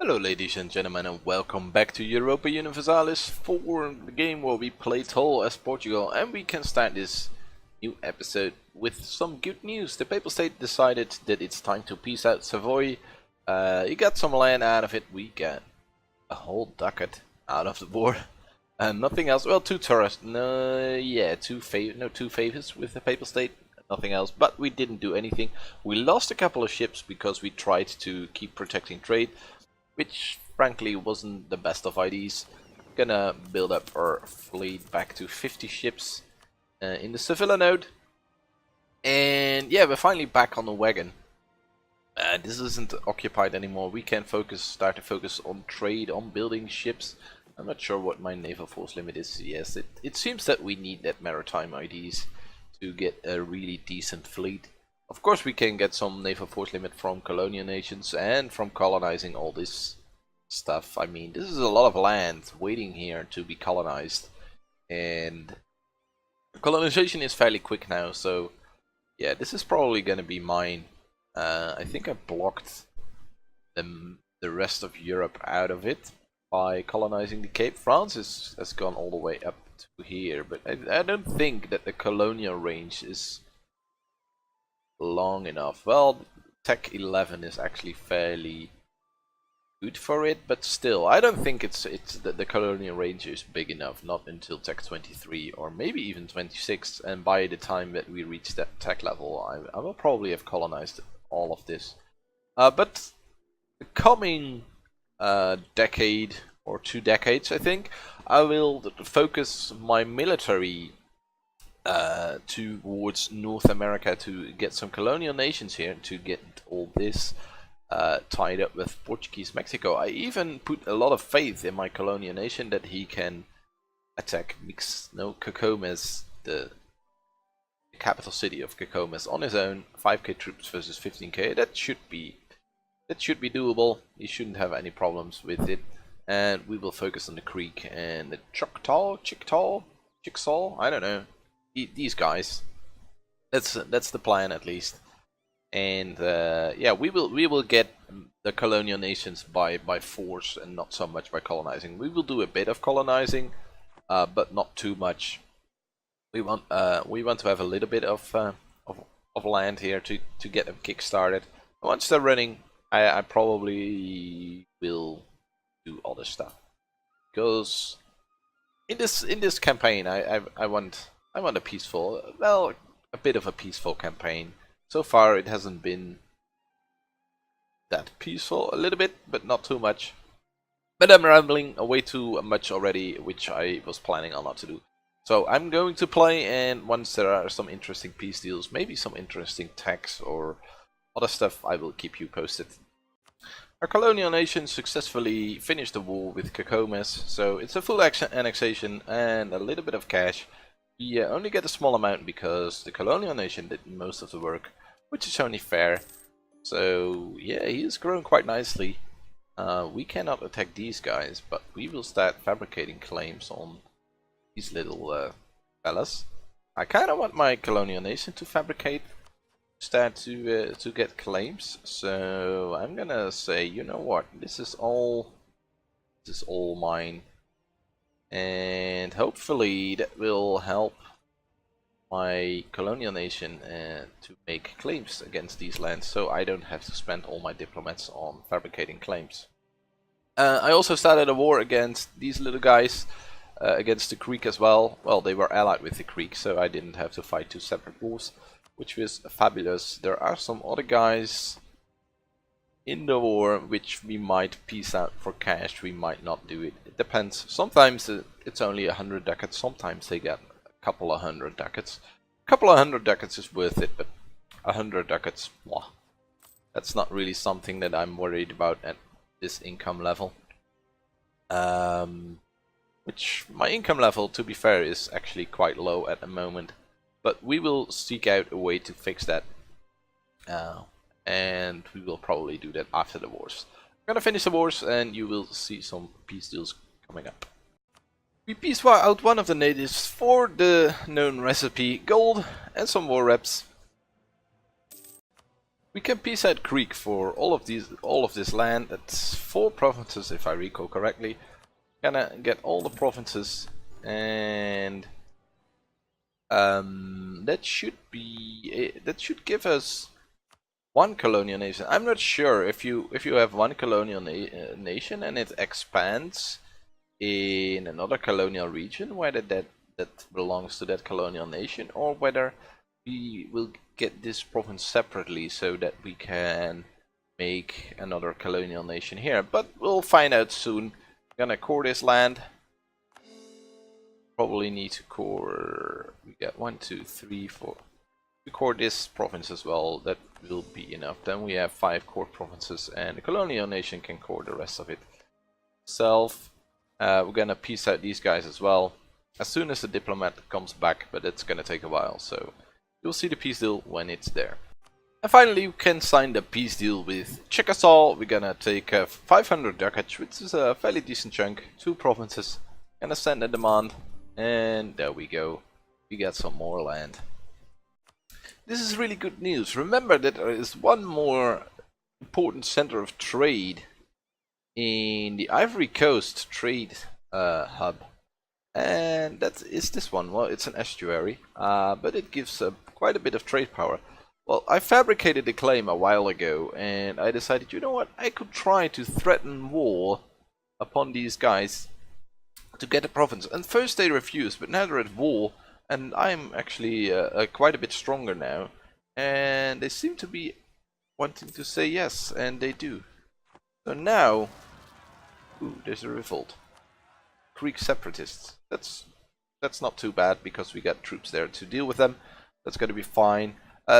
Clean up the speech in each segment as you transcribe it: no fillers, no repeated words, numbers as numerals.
Hello ladies and gentlemen, and welcome back to Europa Universalis for the game where we play Toll as Portugal, and we can start this new episode with some good news. The Papal State decided that it's time to peace out Savoy. You got some land out of it, we got a whole ducat out of the war. And nothing else, well, two tourists, two favors with the Papal State, nothing else, but we didn't do anything. We lost a couple of ships because we tried to keep protecting trade, which frankly wasn't the best of ideas. Gonna build up our fleet back to 50 ships in the Sevilla node. And yeah, we're finally back on the wagon. This isn't occupied anymore. We can start to focus on trade, on building ships. I'm not sure what my naval force limit is. Yes, it seems that we need that maritime IDs to get a really decent fleet. Of course we can get some naval force limit from colonial nations and from colonizing all this stuff. I mean, this is a lot of land waiting here to be colonized, and colonization is fairly quick now, so yeah, this is probably gonna be mine. I think I blocked the rest of Europe out of it by colonizing the Cape. France has gone all the way up to here, but I don't think that the colonial range is long enough. Well, Tech 11 is actually fairly good for it, but still, I don't think it's the colonial range is big enough. Not until Tech 23 or maybe even 26, and by the time that we reach that tech level, I will probably have colonized all of this. But the coming decade or 2 decades, I think, I will focus my military towards North America to get some colonial nations here, to get all this tied up with Portuguese Mexico. I even put a lot of faith in my colonial nation that he can attack Cacomas, the capital city of Cacomas, on his own. 5k troops versus 15k. That should be doable. He shouldn't have any problems with it. And we will focus on the Creek and the Chickasaw. I don't know. These guys. That's the plan, at least. And yeah, we will get the colonial nations by force and not so much by colonizing. We will do a bit of colonizing, but not too much. We want to have a little bit of land here to get them kick-started. Once they're running, I probably will do other stuff, because in this campaign I want a peaceful, well, a bit of a peaceful campaign. So far it hasn't been that peaceful, a little bit, but not too much. But I'm rambling way too much already, which I was planning on not to do. So I'm going to play, and once there are some interesting peace deals, maybe some interesting tax or other stuff, I will keep you posted. Our colonial nation successfully finished the war with Cacomas, so it's a full annexation and a little bit of cash. We only get a small amount because the colonial nation did most of the work, which is only fair. So yeah, he is growing quite nicely. We cannot attack these guys, but we will start fabricating claims on these little fellas. I kind of want my colonial nation to start to get claims. So I'm gonna say, you know what, this is all mine. And hopefully that will help my colonial nation to make claims against these lands, so I don't have to spend all my diplomats on fabricating claims. I also started a war against these little guys, against the Creek as well. Well, they were allied with the Creek, so I didn't have to fight 2 separate wars, which was fabulous. There are some other guys in the war which we might peace out for cash. We might not do it. It depends. Sometimes it's only 100 ducats. Sometimes they get a couple of 100 ducats. A couple of 100 ducats is worth it, but 100 ducats, well, that's not really something that I'm worried about at this income level. Which my income level, to be fair, is actually quite low at the moment. But we will seek out a way to fix that. And we will probably do that after the wars. I'm gonna finish the wars and you will see some peace deals coming up. We peace out one of the natives for the known recipe, gold and some war reps. We can peace out Greek for all of this land. That's 4 provinces, if I recall correctly. Gonna get all the provinces, and that should give us 1 colonial nation. I'm not sure if you have 1 colonial nation and it expands in another colonial region, whether that belongs to that colonial nation, or whether we will get this province separately so that we can make another colonial nation here. But we'll find out soon. Gonna core this land. Probably need to core. We got 1, 2, 3, 4. We core this province as well. That will be enough. Then we have 5 core provinces, and the colonial nation can core the rest of it. We're gonna peace out these guys as well as soon as the diplomat comes back, but it's gonna take a while. So you'll see the peace deal when it's there. And finally, we can sign the peace deal with Czechoslovakia. We're gonna take 500 ducats, which is a fairly decent chunk. 2 provinces. Gonna send a demand, and there we go. We got some more land. This is really good news. Remember that there is one more important center of trade in the Ivory Coast trade hub, and that is this one. Well, it's an estuary, but it gives quite a bit of trade power. Well, I fabricated a claim a while ago, and I decided, you know what, I could try to threaten war upon these guys to get a province. And first they refused, but now they're at war, and I'm actually quite a bit stronger now, and they seem to be wanting to say yes, and they do. So now, ooh, there's a revolt. Greek separatists. That's not too bad, because we got troops there to deal with them. That's gonna be fine.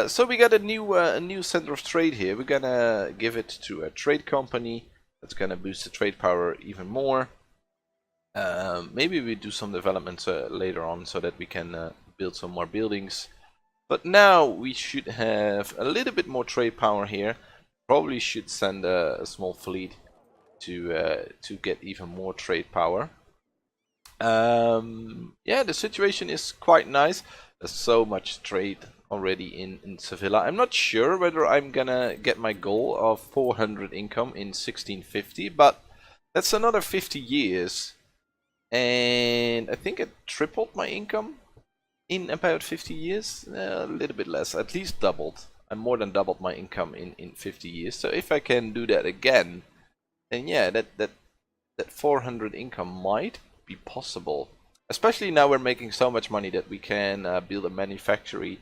So we got a new center of trade here. We're gonna give it to a trade company. That's gonna boost the trade power even more. Maybe we do some developments later on so that we can build some more buildings. But now we should have a little bit more trade power here. Probably should send a small fleet to get even more trade power. Yeah, the situation is quite nice. There's so much trade already in Sevilla. I'm not sure whether I'm gonna get my goal of 400 income in 1650, but that's another 50 years. And I think it tripled my income in about 50 years. A little bit less, at least doubled. I more than doubled my income in 50 years. So if I can do that again, then yeah, that 400 income might be possible. Especially now we're making so much money that we can build a manufactory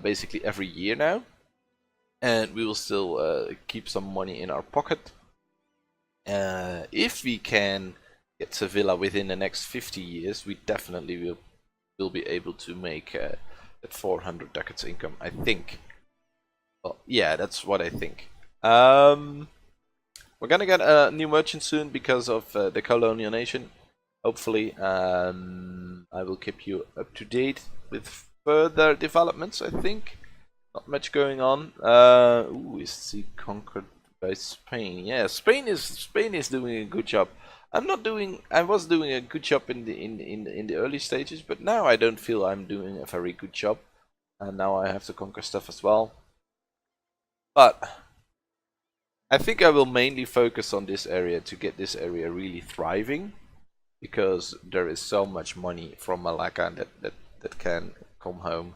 basically every year now. And we will still keep some money in our pocket. If we can get Sevilla within the next 50 years, we definitely will be able to make that 400 ducats income, I think. Well, yeah, that's what I think. We're gonna get a new merchant soon because of the colonial nation. Hopefully, I will keep you up to date with further developments. I think not much going on. Ooh, is he conquered by Spain? Yeah, Spain is doing a good job. I was doing a good job in the early stages, but now I don't feel I'm doing a very good job, and now I have to conquer stuff as well. But I think I will mainly focus on this area to get this area really thriving, because there is so much money from Malacca that can come home.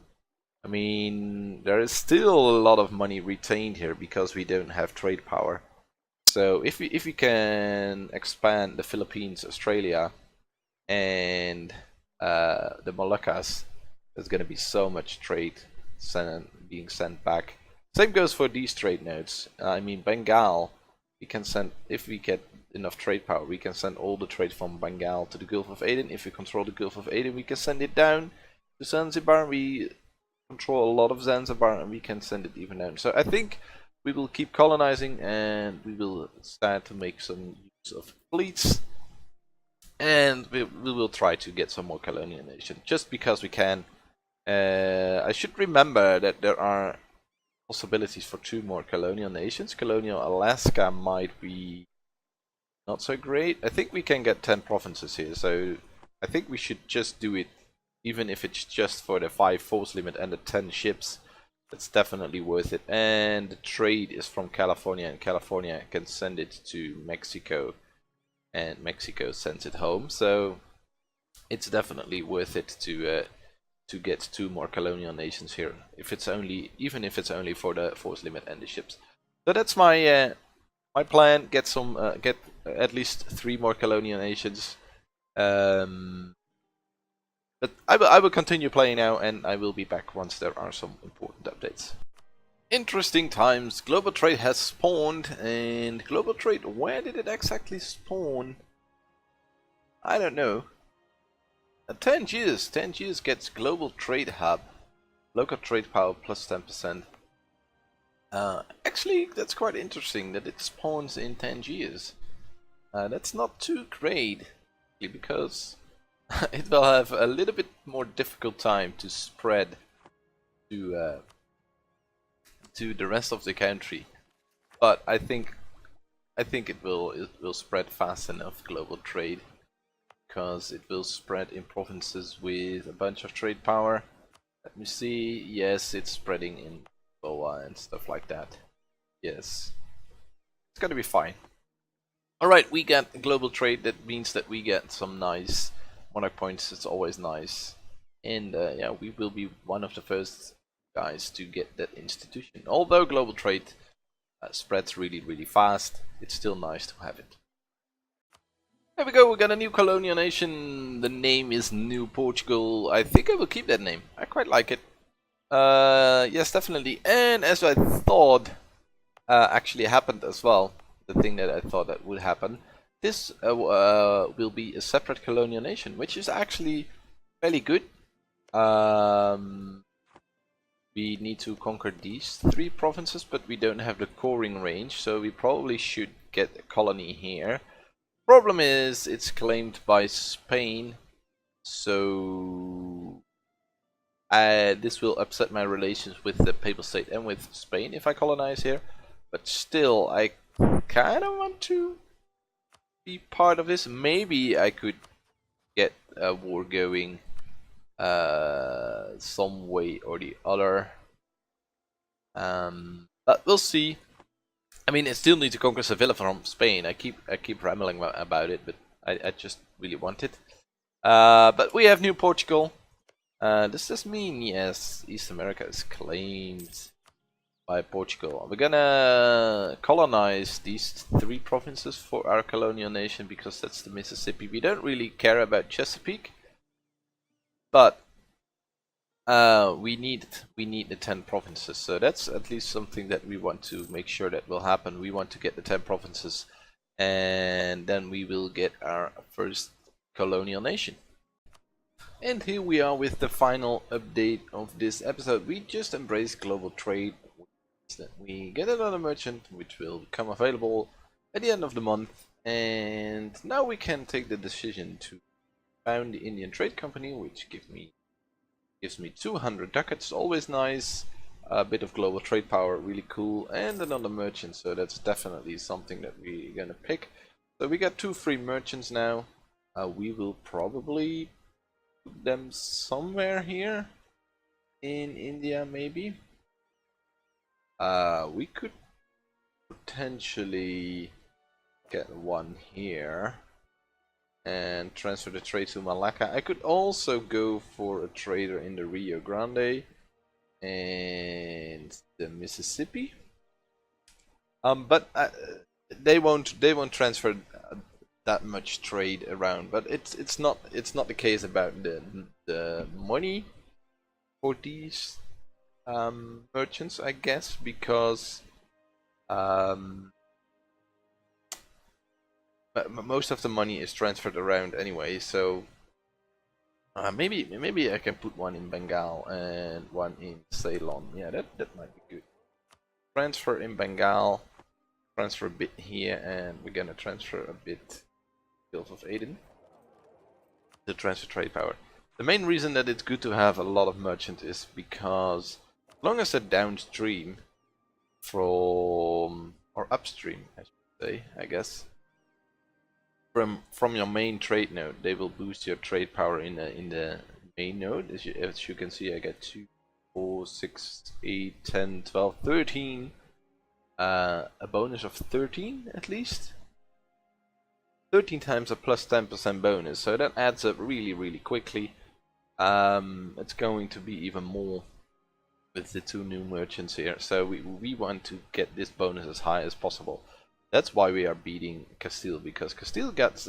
I mean, there is still a lot of money retained here because we don't have trade power. So if we can expand the Philippines, Australia, and the Moluccas, there's gonna be so much trade being sent back. Same goes for these trade nodes. I mean, Bengal, we can send, if we get enough trade power, we can send all the trade from Bengal to the Gulf of Aden. If we control the Gulf of Aden, we can send it down to Zanzibar. We control a lot of Zanzibar, and we can send it even down. So I think we will keep colonizing, and we will start to make some use of fleets, and we will try to get some more colonial nation just because we can. I should remember that there are possibilities for 2 more colonial nations. Colonial Alaska might be not so great. I think we can get 10 provinces here, so I think we should just do it, even if it's just for the 5 force limit and the 10 ships. It's definitely worth it. And the trade is from California, and California can send it to Mexico, and Mexico sends it home. So it's definitely worth it to get 2 more colonial nations here, if it's only, even if it's only for the force limit and the ships. So that's my my plan. Get some, get at least 3 more colonial nations. But I will continue playing now, and I will be back once there are some important updates. Interesting times. Global trade has spawned, and global trade, where did it exactly spawn? I don't know. 10Gs gets global trade hub, local trade power plus 10%. Actually, that's quite interesting that it spawns in 10Gs. That's not too great, because it will have a little bit more difficult time to spread to the rest of the country. But I think it will spread fast enough, global trade, because it will spread in provinces with a bunch of trade power. Let me see. Yes, it's spreading in Boa and stuff like that. Yes, it's gonna be fine. Alright, we get global trade. That means that we get some nice monarch points. It's always nice. And yeah, we will be one of the first guys to get that institution. Although global trade spreads really fast, it's still nice to have it. There we go, we got a new colonial nation. The name is New Portugal. I think I will keep that name. I quite like it. Yes, definitely. And as I thought, actually happened as well. The thing that I thought that would happen. This will be a separate colonial nation, which is actually fairly good. We need to conquer these 3 provinces, but we don't have the coring range, so we probably should get a colony here. Problem is, it's claimed by Spain, so this will upset my relations with the Papal State and with Spain if I colonize here. But still, I kind of want to be part of this. Maybe I could get a war going some way or the other. But we'll see. I mean, I still need to conquer Sevilla from Spain. I keep rambling about it, but I just really want it. But we have New Portugal. Does this mean, yes, East America is claimed by Portugal? We're gonna colonize these 3 provinces for our colonial nation, because that's the Mississippi. We don't really care about Chesapeake, but we need the 10 provinces, so that's at least something that we want to make sure that will happen. We want to get the 10 provinces, and then we will get our first colonial nation. And here we are with the final update of this episode. We just embraced global trade. We get another merchant, which will become available at the end of the month, and now we can take the decision to found the Indian Trade Company, which gives me 200 ducats, always nice. A bit of global trade power, really cool, and another merchant, so that's definitely something that we're gonna pick. So we got 2 free merchants now. We will probably put them somewhere here in India, maybe. We could potentially get one here and transfer the trade to Malacca. I could also go for a trader in the Rio Grande and the Mississippi. But they won't transfer that much trade around. But it's not the case about the money for these merchants, I guess, because most of the money is transferred around anyway, so maybe I can put one in Bengal and one in Ceylon. Yeah, that might be good. Transfer in Bengal, transfer a bit here, and we're gonna transfer a bit Gulf of Aden to transfer trade power. The main reason that it's good to have a lot of merchants is because as long as they're downstream from, or upstream, I should say, I guess, from your main trade node, they will boost your trade power in the main node. As you can see, I got 2 4, 6, 8, 10, 12, 13. A bonus of 13 at least. 13 times a plus 10% bonus, so that adds up really quickly. It's going to be even more with the 2 new merchants here, so we want to get this bonus as high as possible. That's why we are beating Castile, because Castile get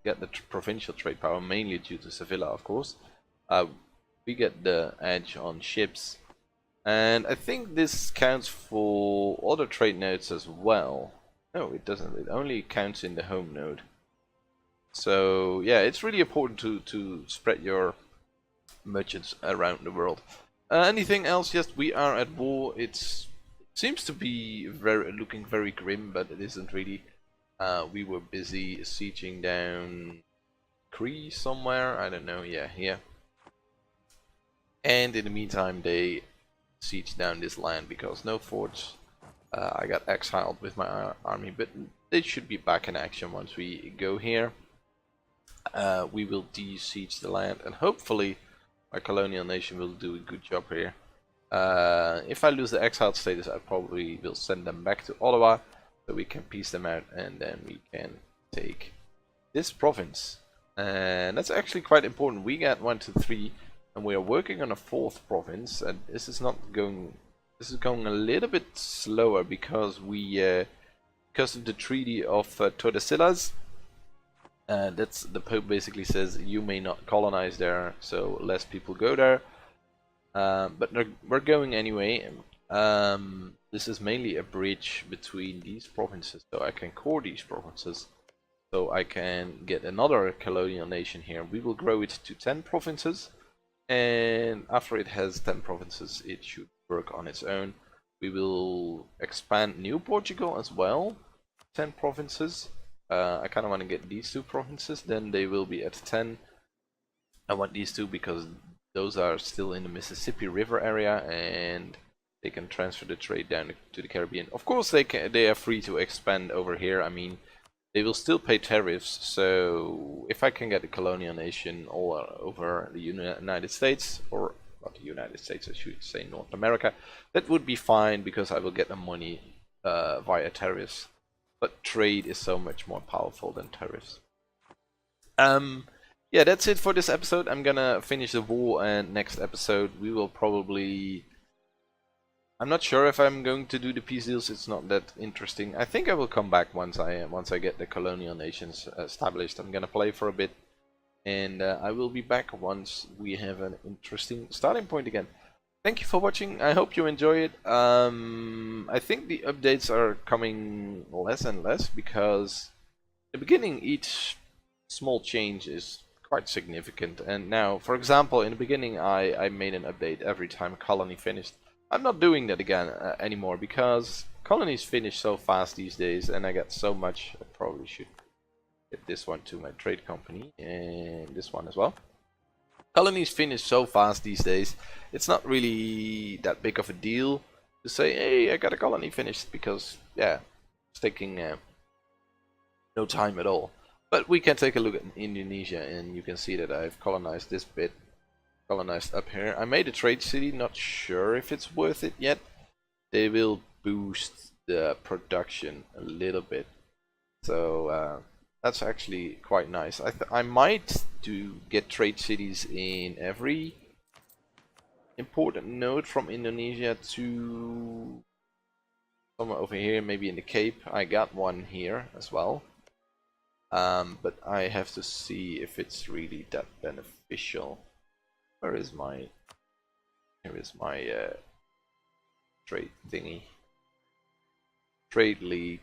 the provincial trade power mainly due to Sevilla, of course. We get the edge on ships, and I think this counts for other trade nodes as well. No, it doesn't. It only counts in the home node. So yeah, it's really important to spread your merchants around the world. Anything else? Yes, we are at war. It seems to be looking very grim, but it isn't really. We were busy sieging down Cree somewhere. I don't know. Yeah, here. And in the meantime, they siege down this land because no forts. I got exiled with my army, but they should be back in action once we go here. We will de-siege the land, and hopefully my colonial nation will do a good job here. If I lose the exiled status, I probably will send them back to Ottawa, so we can piece them out, and then we can take this province. And that's actually quite important. We got 1, 2, 3, and we are working on a 4th province, and this is going a little bit slower because because of the Treaty of Tordesillas. That's the Pope basically says you may not colonize there, so less people go there. But we're going anyway. This is mainly a bridge between these provinces, so I can core these provinces, so I can get another colonial nation here. We will grow it to 10 provinces, and after it has 10 provinces, it should work on its own. We will expand New Portugal as well, 10 provinces. I kind of want to get these 2 provinces, then they will be at 10. I want these 2 because those are still in the Mississippi River area, and they can transfer the trade down to the Caribbean. Of course, they are free to expand over here. I mean, they will still pay tariffs. So if I can get a colonial nation all over the United States, or not the United States, I should say North America, that would be fine because I will get the money via tariffs. But trade is so much more powerful than tariffs. Yeah, that's it for this episode. I'm gonna finish the war, and next episode we will probably... I'm not sure if I'm going to do the peace deals. It's not that interesting. I think I will come back once I get the colonial nations established. I'm gonna play for a bit, and I will be back once we have an interesting starting point again. Thank you for watching. I hope you enjoy it. I think the updates are coming less and less because in the beginning each small change is quite significant. And now, for example, in the beginning I made an update every time a colony finished. I'm not doing that again anymore because colonies finish so fast these days, and I got so much. I probably should get this one to my trade company and this one as well. Colonies finish so fast these days, it's not really that big of a deal to say, hey, I got a colony finished, because, yeah, it's taking no time at all. But we can take a look at Indonesia, and you can see that I've colonized this bit, colonized up here. I made a trade city, not sure if it's worth it yet. They will boost the production a little bit. So, that's actually quite nice. I might get trade cities in every important node from Indonesia to somewhere over here, maybe in the Cape. I got one here as well, but I have to see if it's really that beneficial. Where is my... Here is my trade thingy. Trade league.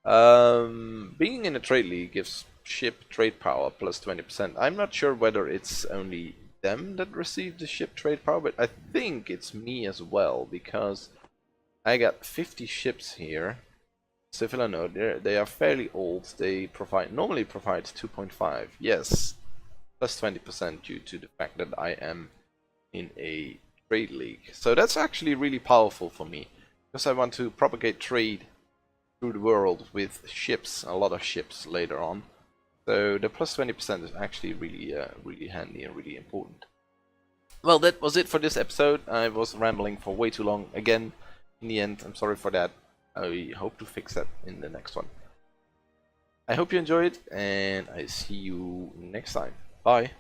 Being in a trade league gives ship trade power plus 20%. I'm not sure whether it's only them that receive the ship trade power, but I think it's me as well, because I got 50 ships here. Sevilla node, they are fairly old. They normally provide 2.5. Yes, plus 20% due to the fact that I am in a trade league. So that's actually really powerful for me, because I want to propagate trade through the world with ships, a lot of ships later on. So the plus 20% is actually really, really handy and really important. Well, that was it for this episode. I was rambling for way too long again. In the end, I'm sorry for that. I hope to fix that in the next one. I hope you enjoyed, and I see you next time. Bye.